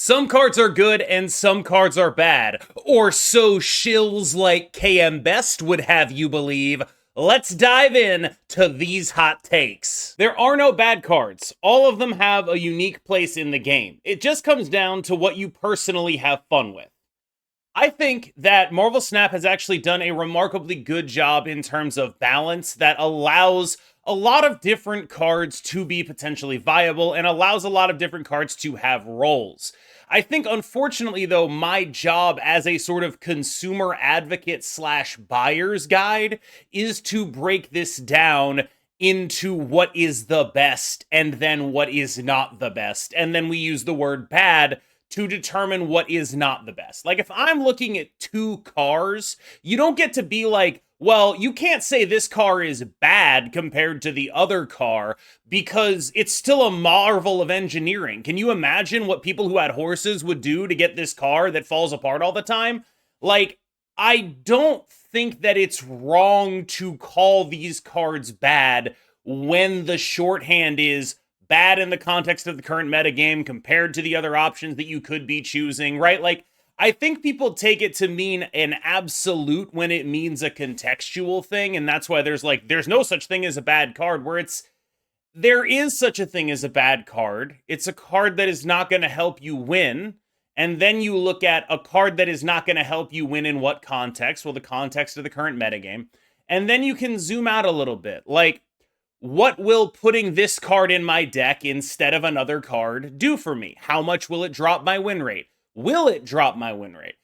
Some cards are good and some cards are bad, or so shills like KM Best would have you believe. Let's dive in to these hot takes. There are no bad cards. All of them have a unique place in the game. It just comes down to what you personally have fun with. I think that Marvel Snap has actually done a remarkably good job in terms of balance that allows a lot of different cards to be potentially viable and allows a lot of different cards to have roles. I think, unfortunately, though, my job as a sort of consumer advocate slash buyer's guide is to break this down into what is the best and then what is not the best. And then we use the word bad to determine what is not the best. Like, if I'm looking at two cars, you don't get to be like, well, you can't say this car is bad compared to the other car because it's still a marvel of engineering. Can you imagine what people who had horses would do to get this car that falls apart all the time? Like, I don't think that it's wrong to call these cards bad when the shorthand is bad in the context of the current metagame compared to the other options that you could be choosing, right? Like, I think people take it to mean an absolute when it means a contextual thing, and that's why there's no such thing as a bad card, where there is such a thing as a bad card. It's a card that is not going to help you win, and then you look at a card that is not going to help you win in what context? Well, the context of the current metagame. And then you can zoom out a little bit. Like, what will putting this card in my deck instead of another card do for me? How much will it drop my win rate? Will it drop my win rate?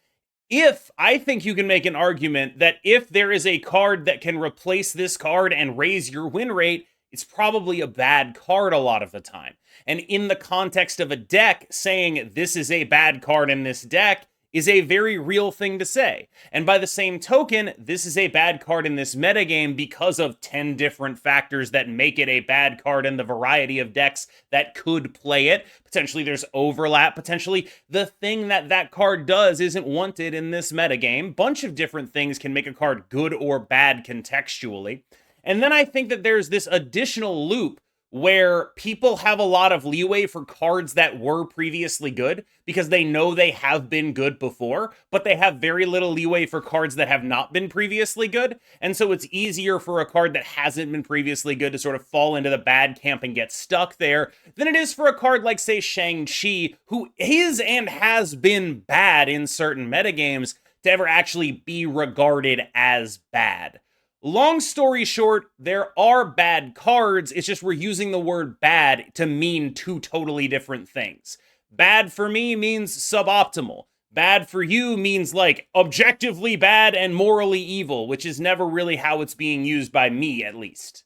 I think you can make an argument that if there is a card that can replace this card and raise your win rate, it's probably a bad card a lot of the time. And in the context of a deck, saying this is a bad card in this deck is a very real thing to say. And by the same token, this is a bad card in this metagame because of 10 different factors that make it a bad card in the variety of decks that could play it. Potentially there's overlap. Potentially the thing that card does isn't wanted in this metagame. Bunch of different things can make a card good or bad contextually. And then I think that there's this additional loop where people have a lot of leeway for cards that were previously good because they know they have been good before, but they have very little leeway for cards that have not been previously good. And so it's easier for a card that hasn't been previously good to sort of fall into the bad camp and get stuck there than it is for a card like, say, Shang-Chi, who is and has been bad in certain metagames, to ever actually be regarded as bad. Long story short, there are bad cards. It's just we're using the word bad to mean two totally different things. Bad for me means suboptimal. Bad for you means like objectively bad and morally evil, which is never really how it's being used by me, at least.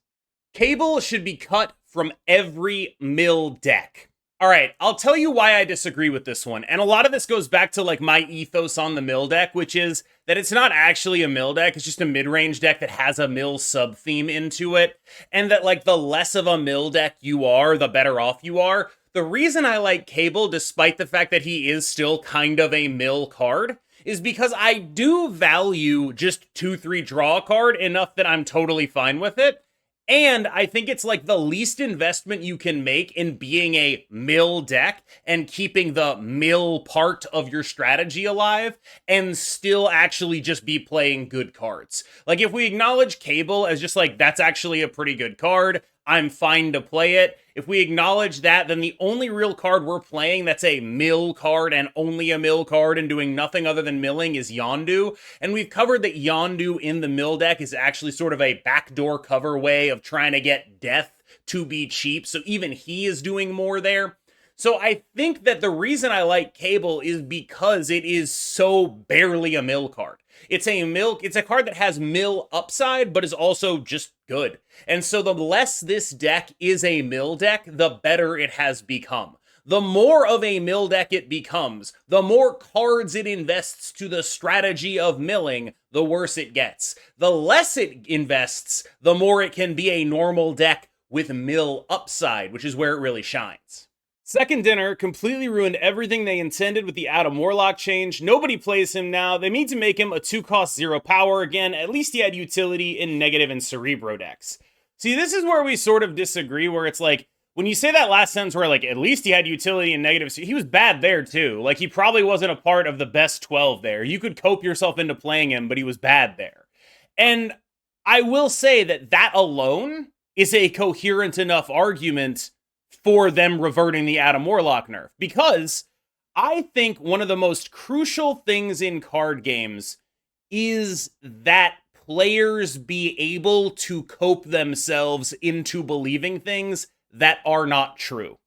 Cable should be cut from every mill deck. All right, I'll tell you why I disagree with this one. And a lot of this goes back to like my ethos on the mill deck, which is that it's not actually a mill deck. It's just a mid-range deck that has a mill sub-theme into it. And that like the less of a mill deck you are, the better off you are. The reason I like Cable, despite the fact that he is still kind of a mill card, is because I do value just 2-3 draw a card enough that I'm totally fine with it. And I think it's like the least investment you can make in being a mill deck and keeping the mill part of your strategy alive and still actually just be playing good cards. Like, if we acknowledge Cable as just like, that's actually a pretty good card, I'm fine to play it. If we acknowledge that, then the only real card we're playing that's a mill card and only a mill card and doing nothing other than milling is Yondu. And we've covered that Yondu in the mill deck is actually sort of a backdoor cover way of trying to get death to be cheap. So even he is doing more there. So I think that the reason I like Cable is because it is so barely a mill card. It's a card that has mill upside, but is also just good. And so the less this deck is a mill deck, the better it has become. The more of a mill deck it becomes, the more cards it invests to the strategy of milling, the worse it gets. The less it invests, the more it can be a normal deck with mill upside, which is where it really shines. Second Dinner completely ruined everything they intended with the Adam Warlock change. Nobody plays him now. They need to make him a 2-cost 0 power again. At least he had utility in negative and Cerebro decks. See, this is where we sort of disagree, where it's like, when you say that last sentence where, like, at least he had utility and negative, he was bad there, too. Like, he probably wasn't a part of the best 12 there. You could cope yourself into playing him, but he was bad there. And I will say that that alone is a coherent enough argument for them reverting the Adam Warlock nerf. Because I think one of the most crucial things in card games is that players be able to cope themselves into believing things that are not true.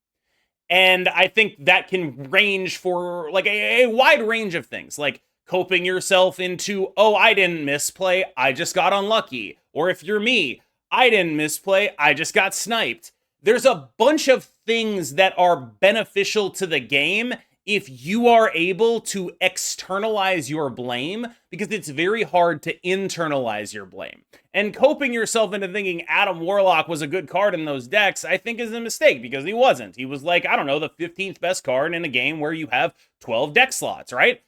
And I think that can range for like a wide range of things, like coping yourself into, oh, I didn't misplay, I just got unlucky. Or if you're me, I didn't misplay, I just got sniped. There's a bunch of things that are beneficial to the game if you are able to externalize your blame, because it's very hard to internalize your blame. And coping yourself into thinking Adam Warlock was a good card in those decks, I think is a mistake, because he wasn't. He was like, I don't know, the 15th best card in a game where you have 12 deck slots, right?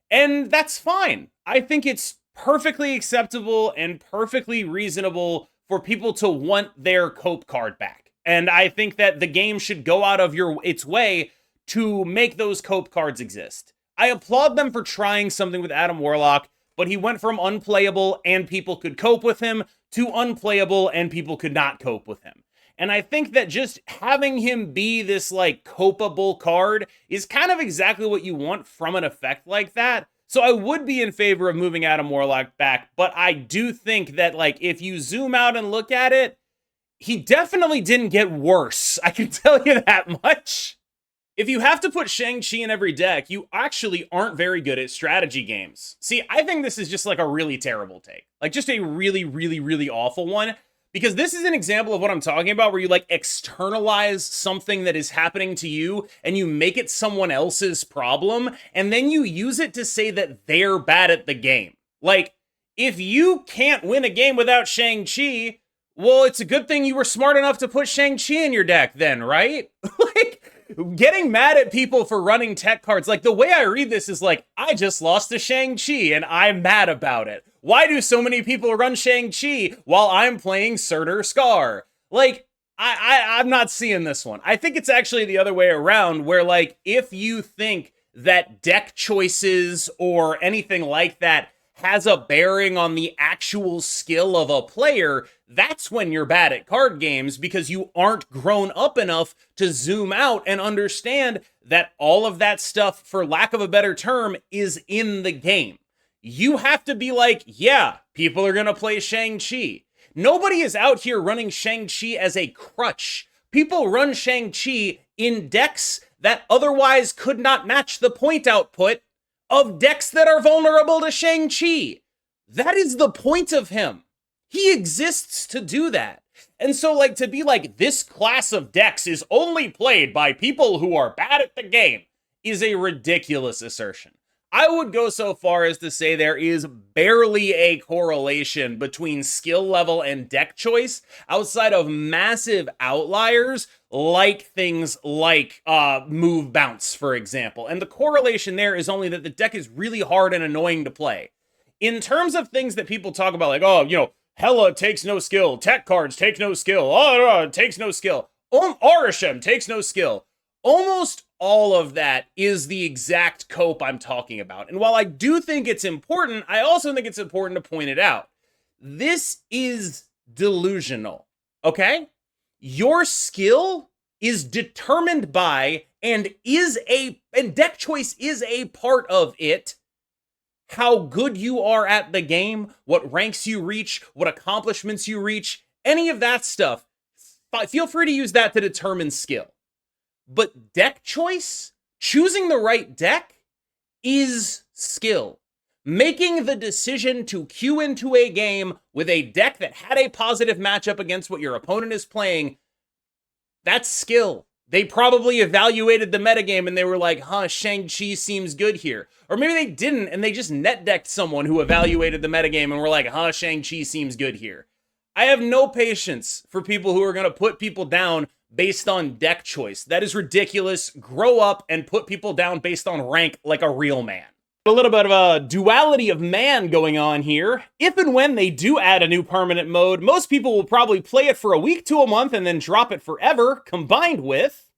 And that's fine. I think it's perfectly acceptable and perfectly reasonable for people to want their cope card back. And I think that the game should go out of its way to make those cope cards exist. I applaud them for trying something with Adam Warlock, but he went from unplayable and people could cope with him to unplayable and people could not cope with him. And I think that just having him be this like copeable card is kind of exactly what you want from an effect like that. So I would be in favor of moving Adam Warlock back, but I do think that like if you zoom out and look at it, he definitely didn't get worse. I can tell you that much. If you have to put Shang-Chi in every deck, you actually aren't very good at strategy games. See, I think this is just like a really terrible take. Like just a really, really, really awful one. Because this is an example of what I'm talking about, where you like externalize something that is happening to you and you make it someone else's problem, and then you use it to say that they're bad at the game. Like, if you can't win a game without Shang-Chi, well, it's a good thing you were smart enough to put Shang-Chi in your deck then, right? Like, getting mad at people for running tech cards, like the way I read this is like, I just lost to Shang-Chi and I'm mad about it. Why do so many people run Shang-Chi while I'm playing Surtur Scar? Like, I'm not seeing this one. I think it's actually the other way around, where like, if you think that deck choices or anything like that has a bearing on the actual skill of a player, that's when you're bad at card games, because you aren't grown up enough to zoom out and understand that all of that stuff, for lack of a better term, is in the game. You have to be like, yeah, people are gonna play Shang-Chi. Nobody is out here running Shang-Chi as a crutch. People run Shang-Chi in decks that otherwise could not match the point output of decks that are vulnerable to Shang-Chi. That is the point of him. He exists to do that. And so, like, to be like, this class of decks is only played by people who are bad at the game is a ridiculous assertion. I would go so far as to say there is barely a correlation between skill level and deck choice outside of massive outliers, like things like move bounce, for example. And the correlation there is only that the deck is really hard and annoying to play. In terms of things that people talk about, like, oh, you know, Hela takes no skill, tech cards take no skill, takes no skill, Arishem takes no skill. Almost all of that is the exact cope I'm talking about. And while I do think it's important, I also think it's important to point it out. This is delusional, okay? Your skill is determined by, and deck choice is a part of it, how good you are at the game, what ranks you reach, what accomplishments you reach, any of that stuff. Feel free to use that to determine skill. But deck choice, choosing the right deck, is skill. Making the decision to queue into a game with a deck that had a positive matchup against what your opponent is playing, that's skill. They probably evaluated the metagame and they were like, huh, Shang-Chi seems good here. Or maybe they didn't and they just net decked someone who evaluated the metagame and were like, huh, Shang-Chi seems good here. I have no patience for people who are going to put people down based on deck choice. That is ridiculous. Grow up and put people down based on rank like a real man. A little bit of a duality of man going on here. If and when they do add a new permanent mode, most people will probably play it for a week to a month and then drop it forever, combined with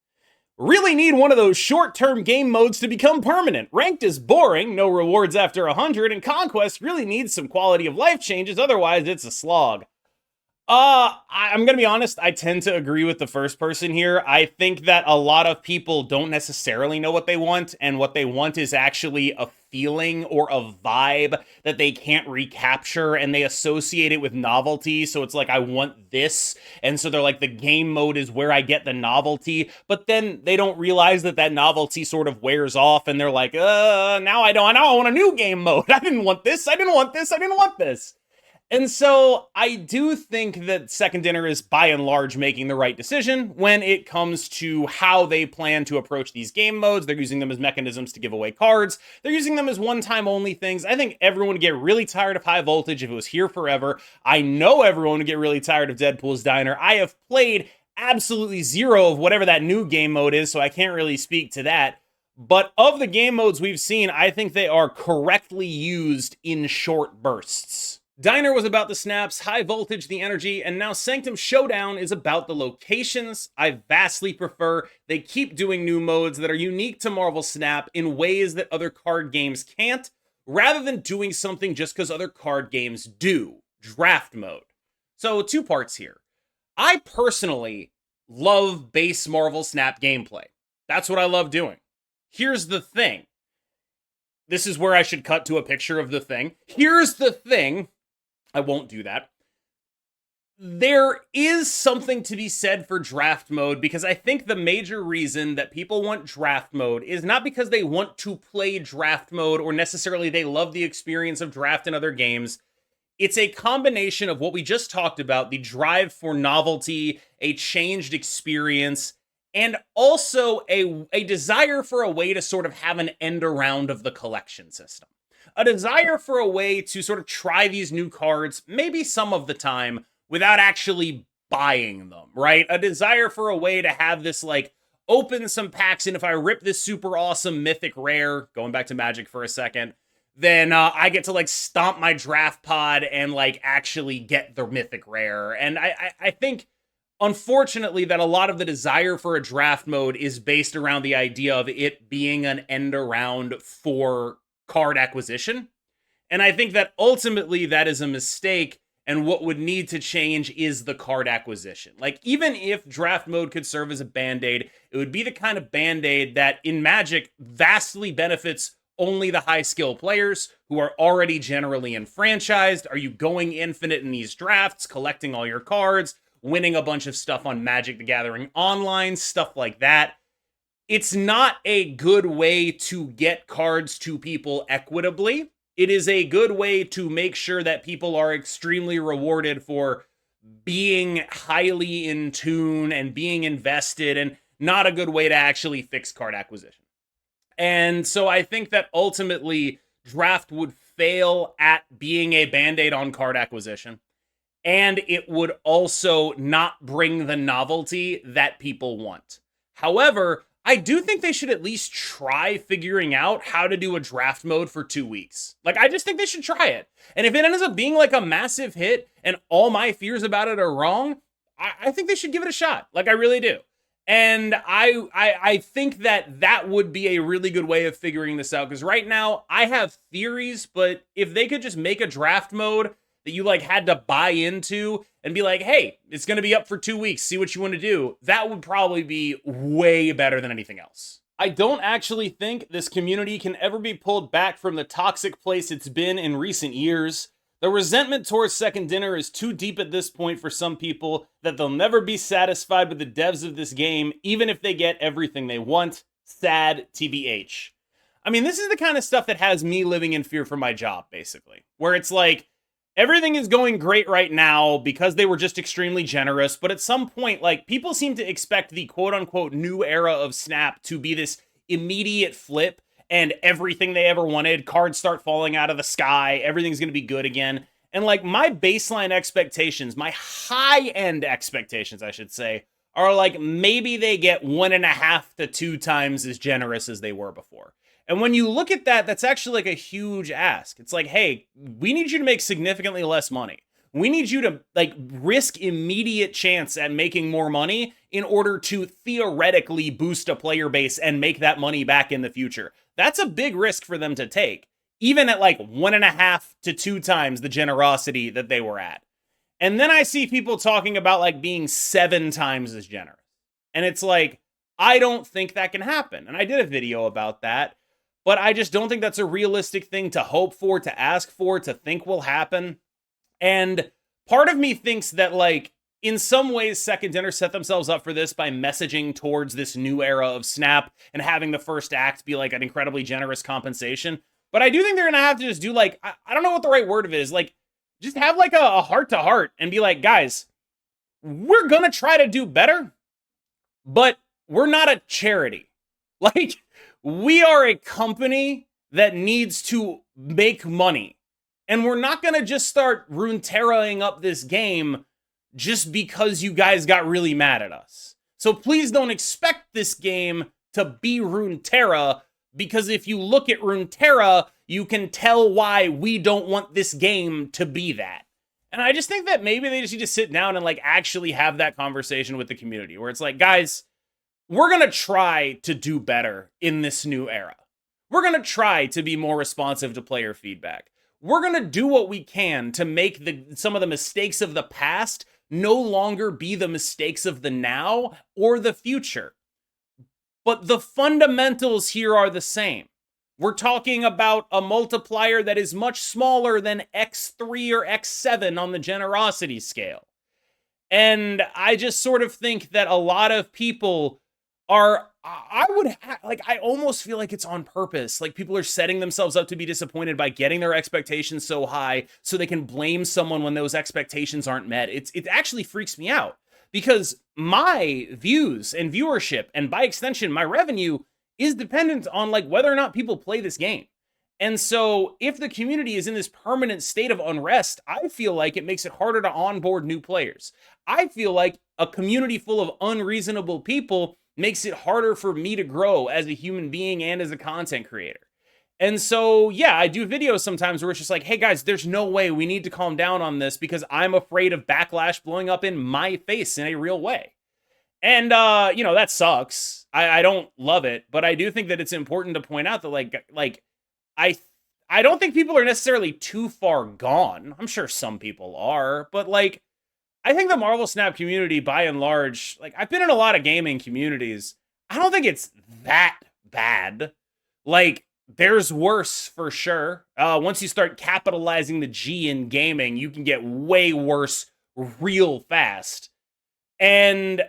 really need one of those short-term game modes to become permanent. Ranked is boring, no rewards after 100, and Conquest really needs some quality of life changes, otherwise it's a slog. I'm gonna be honest, I tend to agree with the first person here. I think that a lot of people don't necessarily know what they want, and what they want is actually a feeling or a vibe that they can't recapture, and they associate it with novelty, so it's like, I want this, and so they're like, the game mode is where I get the novelty, but then they don't realize that that novelty sort of wears off, and they're like, now I want a new game mode. I didn't want this, I didn't want this, I didn't want this. And so I do think that Second Dinner is by and large making the right decision when it comes to how they plan to approach these game modes. They're using them as mechanisms to give away cards. They're using them as one-time only things. I think everyone would get really tired of High Voltage if it was here forever. I know everyone would get really tired of Deadpool's Diner. I have played absolutely zero of whatever that new game mode is, so I can't really speak to that. But of the game modes we've seen, I think they are correctly used in short bursts. Diner was about the snaps, High Voltage the energy, and now Sanctum Showdown is about the locations. I vastly prefer they keep doing new modes that are unique to Marvel Snap in ways that other card games can't, rather than doing something just because other card games do. Draft mode. So 2 parts here. I personally love base Marvel Snap gameplay. That's what I love doing. Here's the thing. This is where I should cut to a picture of the thing. Here's the thing. I won't do that. There is something to be said for draft mode, because I think the major reason that people want draft mode is not because they want to play draft mode or necessarily they love the experience of draft in other games. It's a combination of what we just talked about, the drive for novelty, a changed experience, and also a desire for a way to sort of have an end around of the collection system. A desire for a way to sort of try these new cards, maybe some of the time, without actually buying them, right? A desire for a way to have this, like, open some packs, and if I rip this super awesome mythic rare, going back to Magic for a second, then I get to, like, stomp my draft pod and, like, actually get the mythic rare. And I think, unfortunately, that a lot of the desire for a draft mode is based around the idea of it being an end around for card acquisition. And I think that ultimately that is a mistake, and what would need to change is the card acquisition. Like, even if draft mode could serve as a band-aid, it would be the kind of band-aid that in Magic vastly benefits only the high skill players who are already generally enfranchised. Are you going infinite in these drafts, collecting all your cards, winning a bunch of stuff on Magic the Gathering Online, stuff like that? It's not a good way to get cards to people equitably. It is a good way to make sure that people are extremely rewarded for being highly in tune and being invested, and not a good way to actually fix card acquisition. And so I think that ultimately draft would fail at being a band-aid on card acquisition, and it would also not bring the novelty that people want. However, I do think they should at least try figuring out how to do a draft mode for 2 weeks. Like, I just think they should try it. And if it ends up being like a massive hit and all my fears about it are wrong, I think they should give it a shot. Like, I really do. And I think that that would be a really good way of figuring this out. Because right now, I have theories, but if they could just make a draft mode that you, like, had to buy into and be like, hey, it's going to be up for 2 weeks, see what you want to do, that would probably be way better than anything else. I don't actually think this community can ever be pulled back from the toxic place it's been in recent years. The resentment towards Second Dinner is too deep at this point for some people that they'll never be satisfied with the devs of this game, even if they get everything they want. Sad, TBH. I mean, this is the kind of stuff that has me living in fear for my job, basically. Where it's like, everything is going great right now because they were just extremely generous, but at some point, like, people seem to expect the quote-unquote new era of Snap to be this immediate flip, and everything they ever wanted, cards start falling out of the sky, everything's going to be good again. And, like, my baseline expectations, my high-end expectations, I should say, are like maybe they get 1.5 to 2 times as generous as they were before. And when you look at that, that's actually like a huge ask. It's like, hey, we need you to make significantly less money. We need you to like risk immediate chance at making more money in order to theoretically boost a player base and make that money back in the future. That's a big risk for them to take, even at like 1.5 to 2 times the generosity that they were at. And then I see people talking about like being 7 times as generous. And it's like, I don't think that can happen. And I did a video about that, but I just don't think that's a realistic thing to hope for, to ask for, to think will happen. And part of me thinks that, like, in some ways, Second Dinner set themselves up for this by messaging towards this new era of Snap and having the first act be, like, an incredibly generous compensation. But I do think they're going to have to just do, like, I don't know what the right word of it is. Like, just have, like, a heart-to-heart and be like, guys, we're going to try to do better, but we're not a charity. Like, we are a company that needs to make money. And we're not going to just start Runeterraing up this game just because you guys got really mad at us. So please don't expect this game to be Runeterra, because if you look at Runeterra, you can tell why we don't want this game to be that. And I just think that maybe they just need to sit down and like actually have that conversation with the community where it's like, guys, we're going to try to do better in this new era. We're going to try to be more responsive to player feedback. We're going to do what we can to make some of the mistakes of the past no longer be the mistakes of the now or the future. But the fundamentals here are the same. We're talking about a multiplier that is much smaller than X3 or X7 on the generosity scale. And I just sort of think that a lot of people I almost feel like it's on purpose. Like people are setting themselves up to be disappointed by getting their expectations so high so they can blame someone when those expectations aren't met. It actually freaks me out because my views and viewership and by extension, my revenue is dependent on like whether or not people play this game. And so if the community is in this permanent state of unrest, I feel like it makes it harder to onboard new players. I feel like a community full of unreasonable people makes it harder for me to grow as a human being and as a content creator. And so, yeah, I do videos sometimes where it's just like, hey guys, there's no way, we need to calm down on this because I'm afraid of backlash blowing up in my face in a real way. And, that sucks. I don't love it, but I do think that it's important to point out that I don't think people are necessarily too far gone. I'm sure some people are, but like, I think the Marvel Snap community, by and large, like, I've been in a lot of gaming communities. I don't think it's that bad. Like, there's worse for sure. Once you start capitalizing the G in gaming, you can get way worse real fast. And,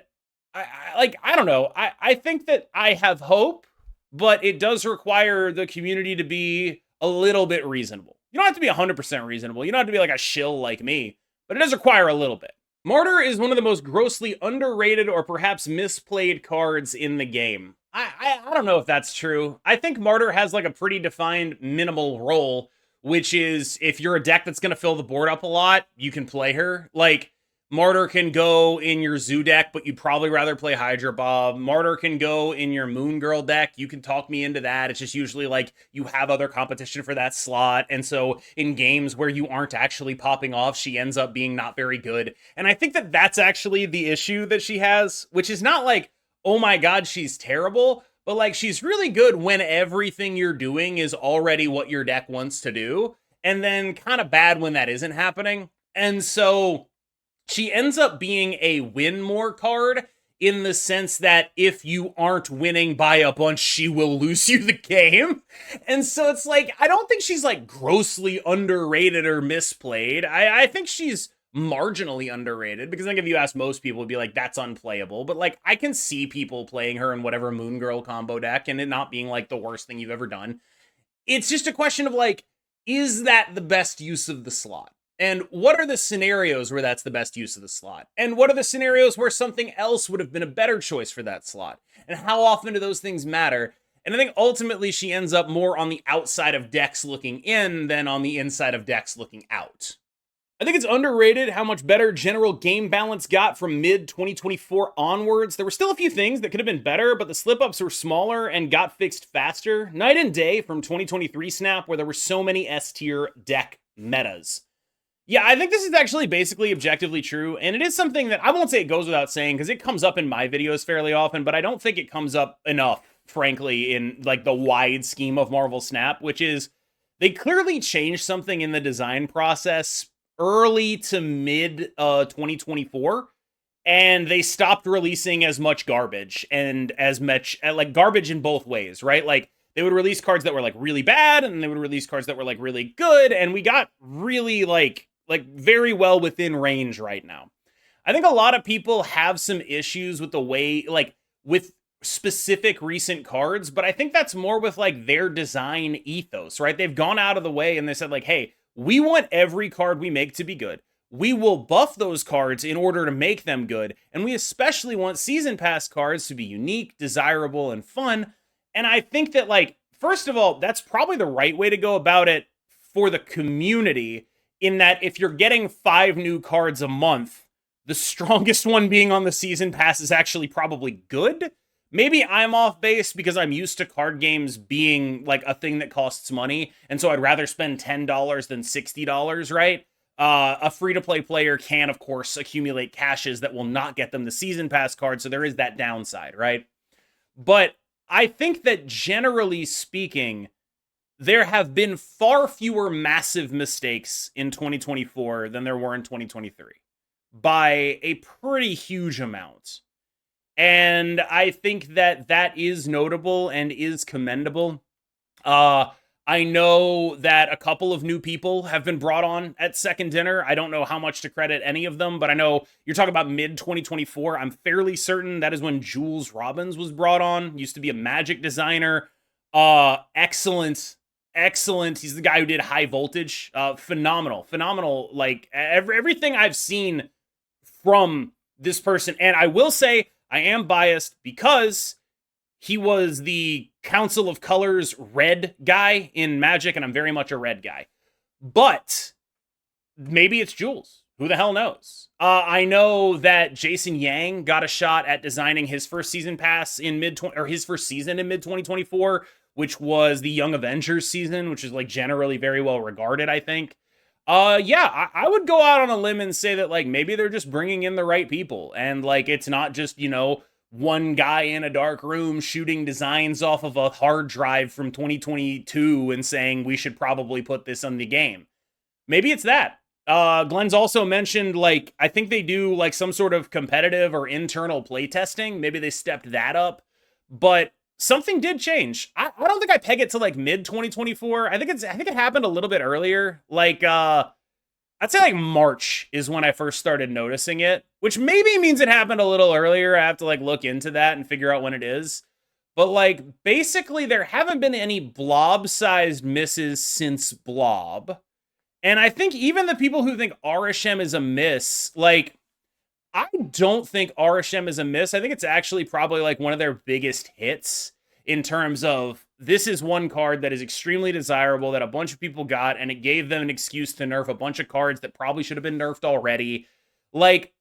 I don't know. I think that I have hope, but it does require the community to be a little bit reasonable. You don't have to be 100% reasonable. You don't have to be like a shill like me, but it does require a little bit. Martyr is one of the most grossly underrated or perhaps misplayed cards in the game. I don't know if that's true. I think Martyr has like a pretty defined minimal role, which is if you're a deck that's going to fill the board up a lot, you can play her. Like, Martyr can go in your Zoo deck, but you'd probably rather play Hydra Bob. Martyr can go in your Moon Girl deck. You can talk me into that. It's just usually like you have other competition for that slot. And so in games where you aren't actually popping off, she ends up being not very good. And I think that that's actually the issue that she has, which is not like, oh my God, she's terrible, but like she's really good when everything you're doing is already what your deck wants to do. And then kind of bad when that isn't happening. And so she ends up being a win more card in the sense that if you aren't winning by a bunch, she will lose you the game. And so it's like, I don't think she's like grossly underrated or misplayed. I think she's marginally underrated because I think if you ask most people, it'd be like, that's unplayable. But like, I can see people playing her in whatever Moon Girl combo deck and it not being like the worst thing you've ever done. It's just a question of like, is that the best use of the slot? And what are the scenarios where that's the best use of the slot? And what are the scenarios where something else would have been a better choice for that slot? And how often do those things matter? And I think ultimately she ends up more on the outside of decks looking in than on the inside of decks looking out. I think it's underrated how much better general game balance got from mid 2024 onwards. There were still a few things that could have been better, but the slip-ups were smaller and got fixed faster. Night and day from 2023 Snap, where there were so many S-tier deck metas. Yeah, I think this is actually basically objectively true, and it is something that I won't say it goes without saying, because it comes up in my videos fairly often, but I don't think it comes up enough, frankly, in like the wide scheme of Marvel Snap, which is they clearly changed something in the design process early to mid 2024, and they stopped releasing as much garbage and as much like garbage in both ways, right? Like they would release cards that were like really bad, and they would release cards that were like really good, and we got really like very well within range right now. I think a lot of people have some issues with the way like with specific recent cards, but I think that's more with like their design ethos, right? They've gone out of the way and they said like, hey, we want every card we make to be good. We will buff those cards in order to make them good. And we especially want season pass cards to be unique, desirable, and fun. And I think that like, first of all, that's probably the right way to go about it for the community, in that if you're getting 5 new cards a month, the strongest one being on the season pass is actually probably good. Maybe I'm off base because I'm used to card games being like a thing that costs money, and so I'd rather spend $10 than $60, right? A free-to-play player can, of course, accumulate caches that will not get them the season pass card, so there is that downside, right? But I think that generally speaking, there have been far fewer massive mistakes in 2024 than there were in 2023 by a pretty huge amount. And I think that that is notable and is commendable. I know that a couple of new people have been brought on at Second Dinner. I don't know how much to credit any of them, but I know you're talking about mid 2024. I'm fairly certain that is when Jules Robbins was brought on. Used to be a Magic designer. Excellent. He's the guy who did High Voltage. Phenomenal. Like everything I've seen from this person. And I will say, I am biased because he was the Council of Colors red guy in Magic, and I'm very much a red guy. But maybe it's Jules. Who the hell knows? I know that Jason Yang got a shot at designing his first season pass in his first season in mid 2024, which was the Young Avengers season, which is like generally very well regarded, I think. I would go out on a limb and say that like maybe they're just bringing in the right people, and like it's not just, you know, one guy in a dark room shooting designs off of a hard drive from 2022 and saying we should probably put this on the game. Maybe it's that. Glenn's also mentioned like I think they do like some sort of competitive or internal playtesting. Maybe they stepped that up, but something did change. I don't think I peg it to like mid 2024. I think it happened a little bit earlier. Like I'd say like March is when I first started noticing it, which maybe means it happened a little earlier. I have to like look into that and figure out when it is. But like basically there haven't been any blob-sized misses since Blob. And I think even the people who think Arishem is a miss, like I don't think Arishem is a miss. I think it's actually probably like one of their biggest hits in terms of this is one card that is extremely desirable that a bunch of people got, and it gave them an excuse to nerf a bunch of cards that probably should have been nerfed already. Like,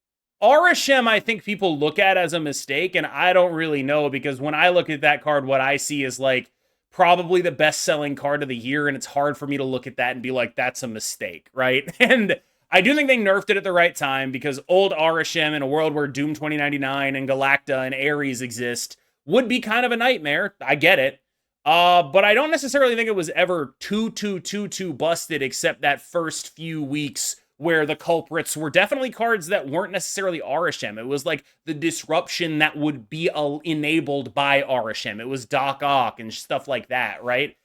Arishem, I think people look at as a mistake, and I don't really know, because when I look at that card, what I see is like probably the best-selling card of the year, and it's hard for me to look at that and be like, that's a mistake, right? And I do think they nerfed it at the right time, because old Arishem in a world where Doom 2099 and Galacta and Ares exist would be kind of a nightmare. I get it. But I don't necessarily think it was ever too busted, except that first few weeks where the culprits were definitely cards that weren't necessarily Arishem. It was like the disruption that would be enabled by Arishem. It was Doc Ock and stuff like that, right?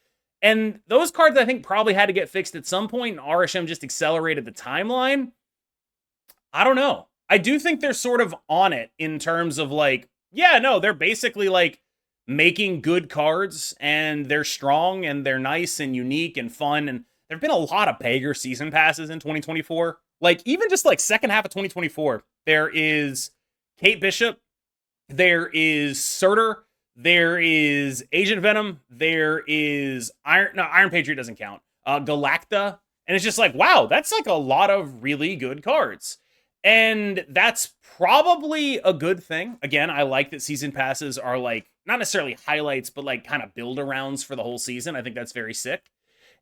And those cards, I think, probably had to get fixed at some point, and Arishem just accelerated the timeline. I don't know. I do think they're sort of on it in terms of like, yeah, no, they're basically like making good cards, and they're strong, and they're nice and unique and fun, and there have been a lot of beggar season passes in 2024. Like, even just like second half of 2024, there is Kate Bishop, there is Surtur, there is Agent Venom, there is Iron Patriot doesn't count. Galacta And it's just like, wow, that's like a lot of really good cards. And that's probably a good thing. Again, I like that season passes are like not necessarily highlights, but like kind of build arounds for the whole season. I think that's very sick.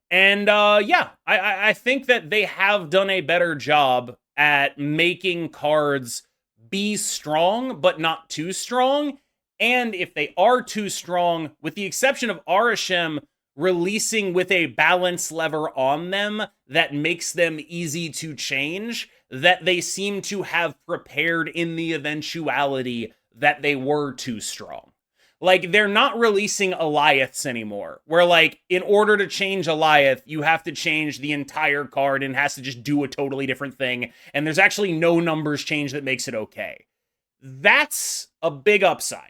And yeah, I think that they have done a better job at making cards be strong, but not too strong. And if they are too strong, with the exception of Arishem releasing with a balance lever on them that makes them easy to change, that they seem to have prepared in the eventuality that they were too strong. Like, they're not releasing Eliaths anymore, where, like, in order to change Eliath, you have to change the entire card and it has to just do a totally different thing, and there's actually no numbers change that makes it okay. That's a big upside.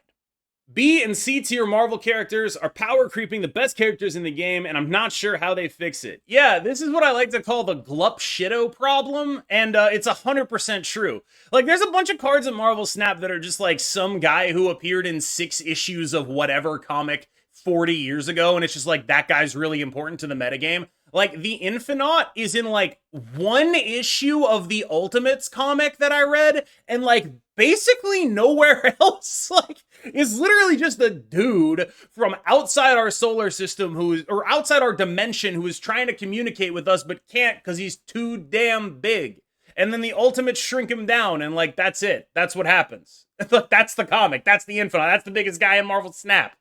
B and C tier Marvel characters are power creeping the best characters in the game, and I'm not sure how they fix it. Yeah, this is what I like to call the glup shitto problem, and it's 100% true. Like, there's a bunch of cards in Marvel Snap that are just like some guy who appeared in 6 issues of whatever comic 40 years ago, and it's just like, that guy's really important to the metagame. Like, the Infinite is in, like, 1 issue of the Ultimates comic that I read, and, like, basically nowhere else. Like, it's literally just a dude from outside our solar system or outside our dimension who is trying to communicate with us, but can't because he's too damn big. And then the Ultimates shrink him down, and, like, that's it. That's what happens. That's the comic. That's the Infinite. That's the biggest guy in Marvel Snap.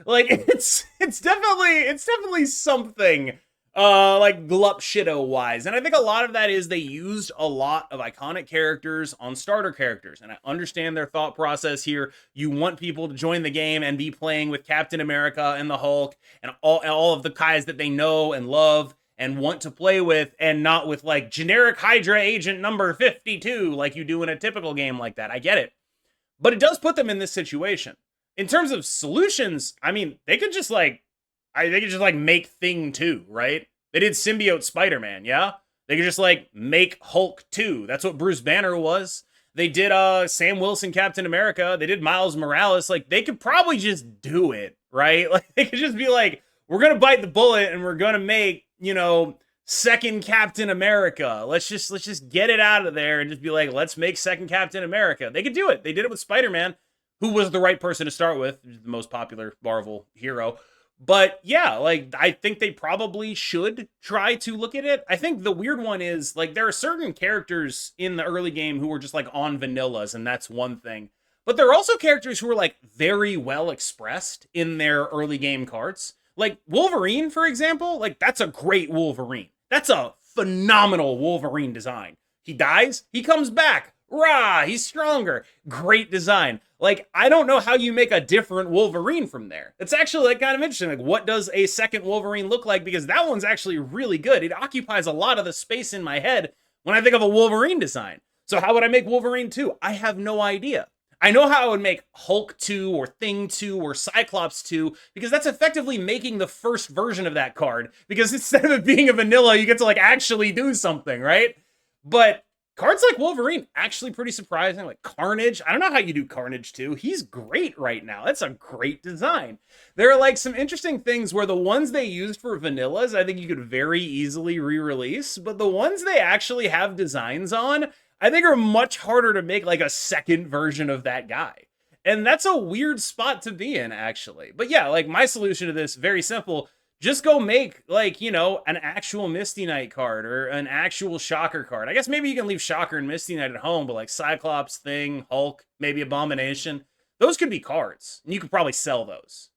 Like, it's definitely something like glup shitto wise. And I think a lot of that is they used a lot of iconic characters on starter characters. And I understand their thought process here. You want people to join the game and be playing with Captain America and the Hulk and all of the guys that they know and love and want to play with, and not with like generic Hydra agent number 52 like you do in a typical game like that. I get it. But it does put them in this situation. In terms of solutions, I mean, they could just like make Thing 2, right? They did Symbiote Spider-Man, yeah? They could just like make Hulk 2. That's what Bruce Banner was. They did Sam Wilson Captain America. They did Miles Morales. Like, they could probably just do it, right? Like, they could just be like, we're gonna bite the bullet and we're gonna make, you know, second Captain America. Let's just get it out of there and just be like, let's make second Captain America. They could do it. They did it with Spider-Man, who was the right person to start with, the most popular Marvel hero. But yeah, like, I think they probably should try to look at it. I think the weird one is, like, there are certain characters in the early game who were just, like, on vanillas, and that's one thing. But there are also characters who are, like, very well expressed in their early game cards. Like, Wolverine, for example, like, that's a great Wolverine. That's a phenomenal Wolverine design. He dies, he comes back. Rah, he's stronger. Great design. Like, I don't know how you make a different Wolverine from there. It's actually, like, kind of interesting. Like, what does a second Wolverine look like? Because that one's actually really good. It occupies a lot of the space in my head when I think of a Wolverine design. So how would I make Wolverine 2? I have no idea. I know how I would make Hulk 2 or Thing 2 or Cyclops 2, because that's effectively making the first version of that card. Because instead of it being a vanilla, you get to, like, actually do something, right? But cards like Wolverine, actually pretty surprising. Like Carnage, I don't know how you do Carnage 2. He's great right now. That's a great design. There are like some interesting things where the ones they used for vanillas, I think you could very easily re-release, but the ones they actually have designs on, I think are much harder to make like a second version of that guy. And that's a weird spot to be in, actually. But yeah, like my solution to this, very simple. Just go make, like, you know, an actual Misty Knight card or an actual Shocker card. I guess maybe you can leave Shocker and Misty Knight at home, but like Cyclops, Thing, Hulk, maybe Abomination, those could be cards, and you could probably sell those.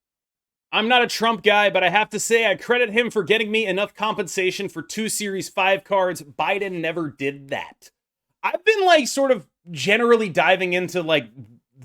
I'm not a Trump guy, but I have to say I credit him for getting me enough compensation for 2 Series 5 cards. Biden never did that. I've been, like, sort of generally diving into, like,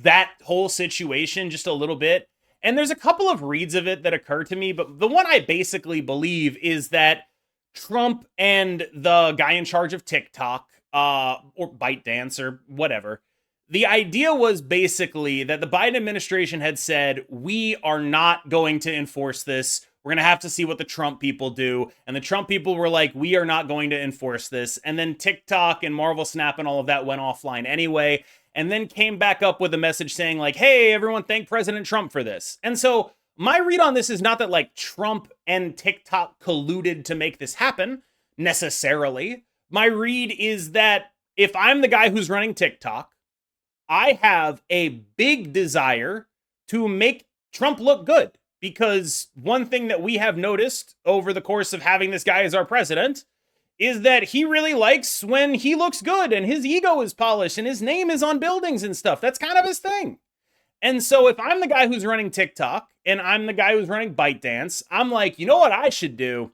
that whole situation just a little bit. And there's a couple of reads of it that occur to me, but the one I basically believe is that Trump and the guy in charge of TikTok, or ByteDance or whatever, the idea was basically that the Biden administration had said, we are not going to enforce this. We're going to have to see what the Trump people do. And the Trump people were like, we are not going to enforce this. And then TikTok and Marvel Snap and all of that went offline anyway. And then came back up with a message saying like, hey, everyone, thank President Trump for this. And so my read on this is not that like Trump and TikTok colluded to make this happen. necessarily. My read is that if I'm the guy who's running TikTok, I have a big desire to make Trump look good. Because one thing that we have noticed over the course of having this guy as our president is that he really likes when he looks good and his ego is polished and his name is on buildings and stuff. That's kind of his thing. And so if I'm the guy who's running TikTok and I'm the guy who's running ByteDance, I'm like, you know what I should do?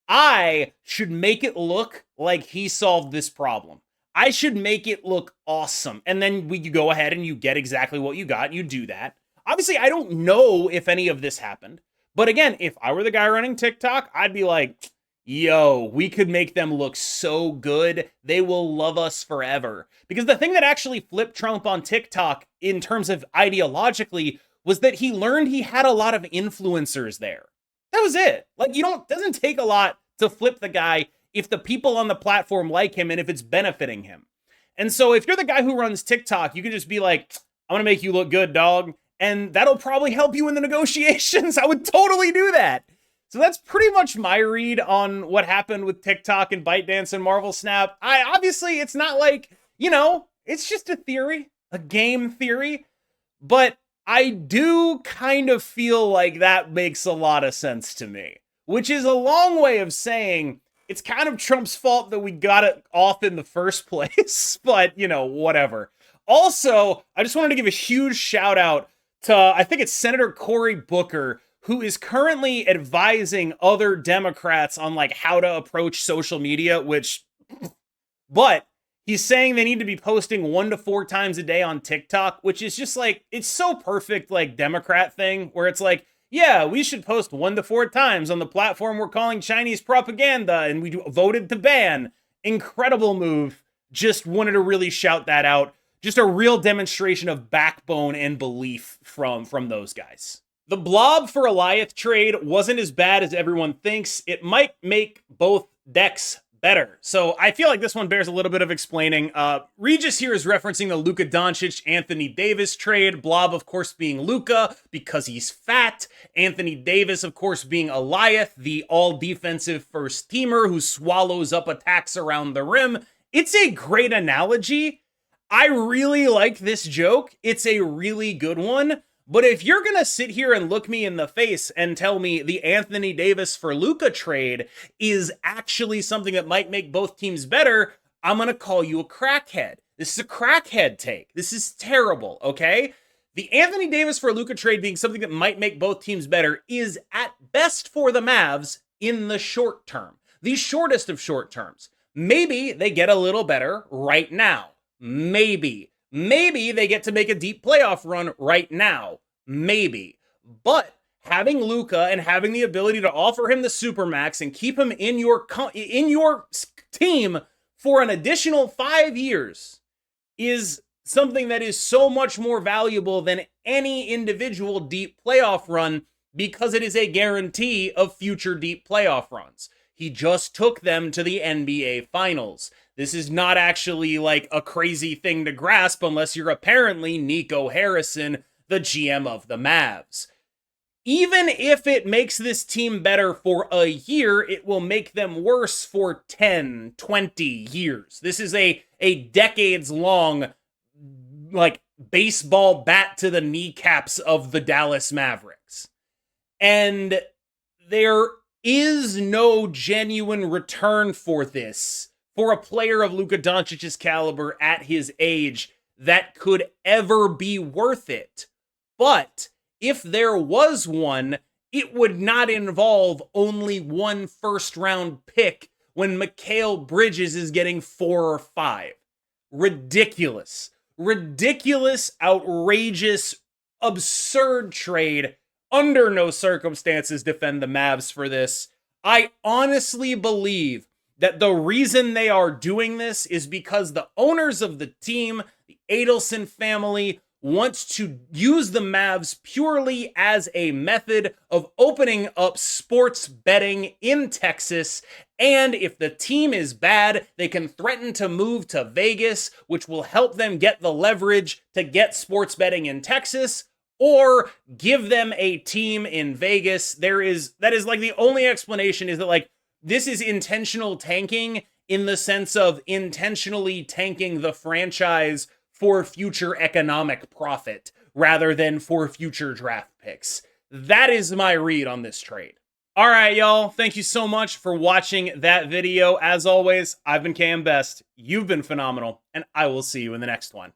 I should make it look like he solved this problem. I should make it look awesome. And then you go ahead and you get exactly what you got. You do that. Obviously, I don't know if any of this happened. But again, if I were the guy running TikTok, I'd be like, yo, we could make them look so good. They will love us forever. Because the thing that actually flipped Trump on TikTok in terms of ideologically was that he learned he had a lot of influencers there. That was it. Like, doesn't take a lot to flip the guy if the people on the platform like him and if it's benefiting him. And so if you're the guy who runs TikTok, you can just be like, I'm going to make you look good, dog. And that'll probably help you in the negotiations. I would totally do that. So that's pretty much my read on what happened with TikTok and ByteDance and Marvel Snap. Obviously, it's not like, it's just a theory, a game theory. But I do kind of feel like that makes a lot of sense to me, which is a long way of saying it's kind of Trump's fault that we got it off in the first place. But, whatever. Also, I just wanted to give a huge shout out to, I think it's Senator Cory Booker, who is currently advising other Democrats on like how to approach social media, but he's saying they need to be posting 1 to 4 times a day on TikTok, which is just like, it's so perfect, like Democrat thing where it's like, yeah, we should post 1 to 4 times on the platform we're calling Chinese propaganda and we voted to ban. Incredible move. Just wanted to really shout that out. Just a real demonstration of backbone and belief from those guys. The Blob for Goliath trade wasn't as bad as everyone thinks. It might make both decks better. So I feel like this one bears a little bit of explaining. Regis here is referencing the Luka Doncic Anthony Davis trade. Blob, of course, being Luka because he's fat. Anthony Davis, of course, being Goliath, the all-defensive first teamer who swallows up attacks around the rim. It's a great analogy. I really like this joke. It's a really good one. But if you're going to sit here and look me in the face and tell me the Anthony Davis for Luka trade is actually something that might make both teams better, I'm going to call you a crackhead. This is a crackhead take. This is terrible, okay? The Anthony Davis for Luka trade being something that might make both teams better is at best for the Mavs in the short term. The shortest of short terms. Maybe they get a little better right now. Maybe they get to make a deep playoff run right now. Maybe. But having Luka and having the ability to offer him the Supermax and keep him in your team for an additional 5 years is something that is so much more valuable than any individual deep playoff run because it is a guarantee of future deep playoff runs. He just took them to the NBA Finals. This is not actually like a crazy thing to grasp unless you're apparently Nico Harrison, the GM of the Mavs. Even if it makes this team better for a year, it will make them worse for 10, 20 years. This is a decades-long, like, baseball bat to the kneecaps of the Dallas Mavericks. And there is no genuine return for this for a player of Luka Doncic's caliber at his age that could ever be worth it. But if there was one, it would not involve only one first-round pick when Mikal Bridges is getting 4 or 5. Ridiculous. Ridiculous, outrageous, absurd trade. Under no circumstances defend the Mavs for this. I honestly believe that the reason they are doing this is because the owners of the team, the Adelson family, wants to use the Mavs purely as a method of opening up sports betting in Texas. And if the team is bad, they can threaten to move to Vegas, which will help them get the leverage to get sports betting in Texas, or give them a team in Vegas. That is like the only explanation is that like This is intentional tanking in the sense of intentionally tanking the franchise for future economic profit rather than for future draft picks. That is my read on this trade. All right, y'all. Thank you so much for watching that video. As always, I've been KM Best. You've been phenomenal, and I will see you in the next one.